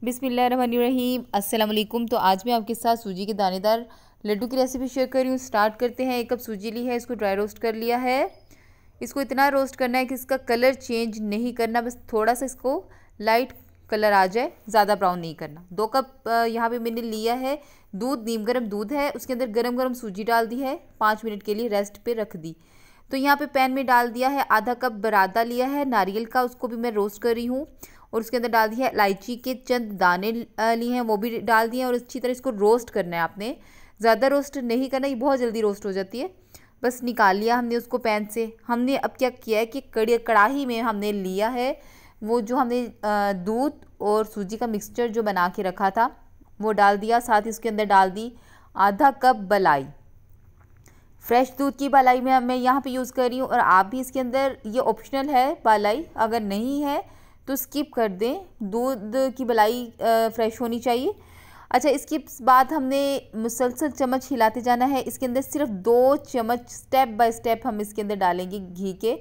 बिस्मिल्लाहिर्रहमानिर्रहीम। अस्सलाम वालेकुम। तो आज मैं आपके साथ सूजी के दानेदार लड्डू की रेसिपी शेयर कर रही हूँ। स्टार्ट करते हैं। 1 कप सूजी ली है, इसको ड्राई रोस्ट कर लिया है। इसको इतना रोस्ट करना है कि इसका कलर चेंज नहीं करना, बस थोड़ा सा इसको लाइट कलर आ जाए, ज़्यादा ब्राउन नहीं करना। 2 कप यहाँ पे मैंने लिया है दूध, नीम गर्म दूध है, उसके अंदर गरम गरम सूजी डाल दी है, 5 मिनट के लिए रेस्ट पे रख दी। तो यहाँ पे पैन में डाल दिया है आधा कप बरादा लिया है नारियल का, उसको भी मैं रोस्ट कर रही हूँ। और उसके अंदर डाल दिया है इलायची के चंद दाने लिए हैं, वो भी डाल दिए हैं। और अच्छी तरह इसको रोस्ट करना है आपने, ज़्यादा रोस्ट नहीं करना, ये बहुत जल्दी रोस्ट हो जाती है। बस निकाल लिया हमने उसको पैन से। हमने अब क्या किया है कि कढ़ाई में हमने लिया है वो जो हमने दूध और सूजी का मिक्सचर जो बना के रखा था वो डाल दिया। साथ ही उसके अंदर डाल दी आधा कप मलाई, फ्रेश दूध की मलाई में मैं यहाँ पे यूज़ कर रही हूँ। और आप भी इसके अंदर, ये ऑप्शनल है मलाई, अगर नहीं है तो स्किप कर दें, दूध की मलाई फ्रेश होनी चाहिए। अच्छा, इसके बाद हमने मुसलसल चम्मच हिलाते जाना है। इसके अंदर सिर्फ 2 चम्मच स्टेप बाय स्टेप हम इसके अंदर डालेंगे घी के,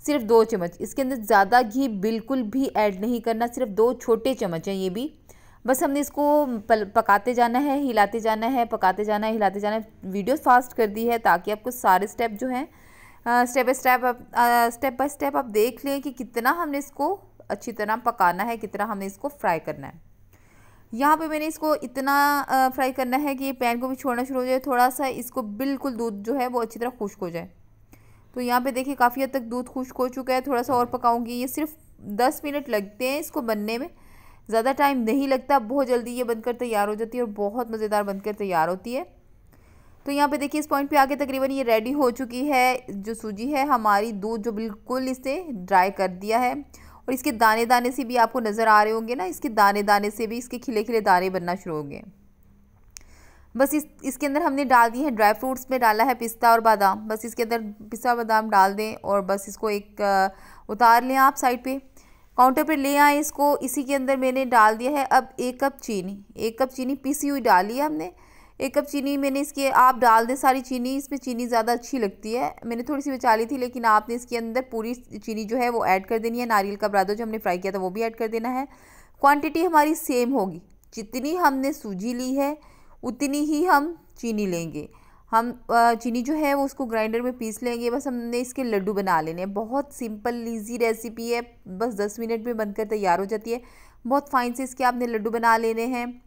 सिर्फ 2 चम्मच। इसके अंदर ज़्यादा घी बिल्कुल भी ऐड नहीं करना, सिर्फ 2 छोटे चम्मच हैं ये भी। बस हमने इसको पकाते जाना है, हिलाते जाना है, पकाते जाना है, हिलाते जाना है। वीडियो फास्ट कर दी है ताकि आपको सारे स्टेप जो हैं स्टेप बाय स्टेप आप देख लें कि कितना हमने इसको अच्छी तरह पकाना है, कितना हमने इसको फ्राई करना है। यहाँ पे मैंने इसको इतना फ्राई करना है कि ये पैन को भी छोड़ना शुरू हो जाए, थोड़ा सा इसको बिल्कुल दूध जो है वो अच्छी तरह खुश्क हो जाए। तो यहाँ पे देखिए काफ़ी हद तक दूध खुश्क हो चुका है, थोड़ा सा और पकाऊंगी। ये सिर्फ 10 मिनट लगते हैं इसको बनने में, ज़्यादा टाइम नहीं लगता, बहुत जल्दी ये बनकर तैयार हो जाती है और बहुत मज़ेदार बनकर तैयार होती है। तो यहाँ पे देखिए इस पॉइंट पे आके तकरीबन ये रेडी हो चुकी है। जो सूजी है हमारी, दूध जो बिल्कुल इसे ड्राई कर दिया है। और इसके दाने दाने से भी आपको नज़र आ रहे होंगे ना, इसके दाने दाने से भी इसके खिले खिले दाने बनना शुरू होंगे। बस इसके अंदर हमने डाल दी है ड्राई फ्रूट्स में डाला है पिस्ता और बादाम। बस इसके अंदर पिस्ता बादाम डाल दें और बस इसको एक उतार लें आप साइड पे, काउंटर पे ले आए इसको। इसी के अंदर मैंने डाल दिया है अब 1 कप चीनी, 1 कप चीनी पीसी हुई डाली है हमने। 1 कप चीनी मैंने इसके, आप डाल दें सारी चीनी, इसमें चीनी ज़्यादा अच्छी लगती है, मैंने थोड़ी सी बचा ली थी, लेकिन आपने इसके अंदर पूरी चीनी जो है वो ऐड कर देनी है। नारियल का बुरादा जो हमने फ्राई किया था वो भी ऐड कर देना है। क्वांटिटी हमारी सेम होगी, जितनी हमने सूजी ली है उतनी ही हम चीनी लेंगे। हम चीनी जो है वो उसको ग्राइंडर में पीस लेंगे। बस हमने इसके लड्डू बना लेने हैं। बहुत सिंपल ईजी रेसिपी है, बस 10 मिनट में बनकर तैयार हो जाती है। बहुत फाइन से इसके आपने लड्डू बना लेने हैं।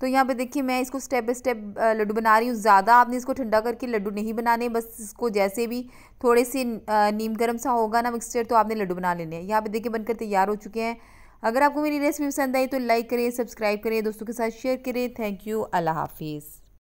तो यहाँ पे देखिए मैं इसको स्टेप बाय स्टेप लड्डू बना रही हूँ। ज़्यादा आपने इसको ठंडा करके लड्डू नहीं बनाने, बस इसको जैसे भी थोड़े से नीम गर्म सा होगा ना मिक्सचर, तो आपने लड्डू बना लेने हैं। यहाँ पे देखिए बनकर तैयार हो चुके हैं। अगर आपको मेरी रेसिपी पसंद आई तो लाइक करें, सब्सक्राइब करें, दोस्तों के साथ शेयर करें। थैंक यू, अल्लाह हाफिज़।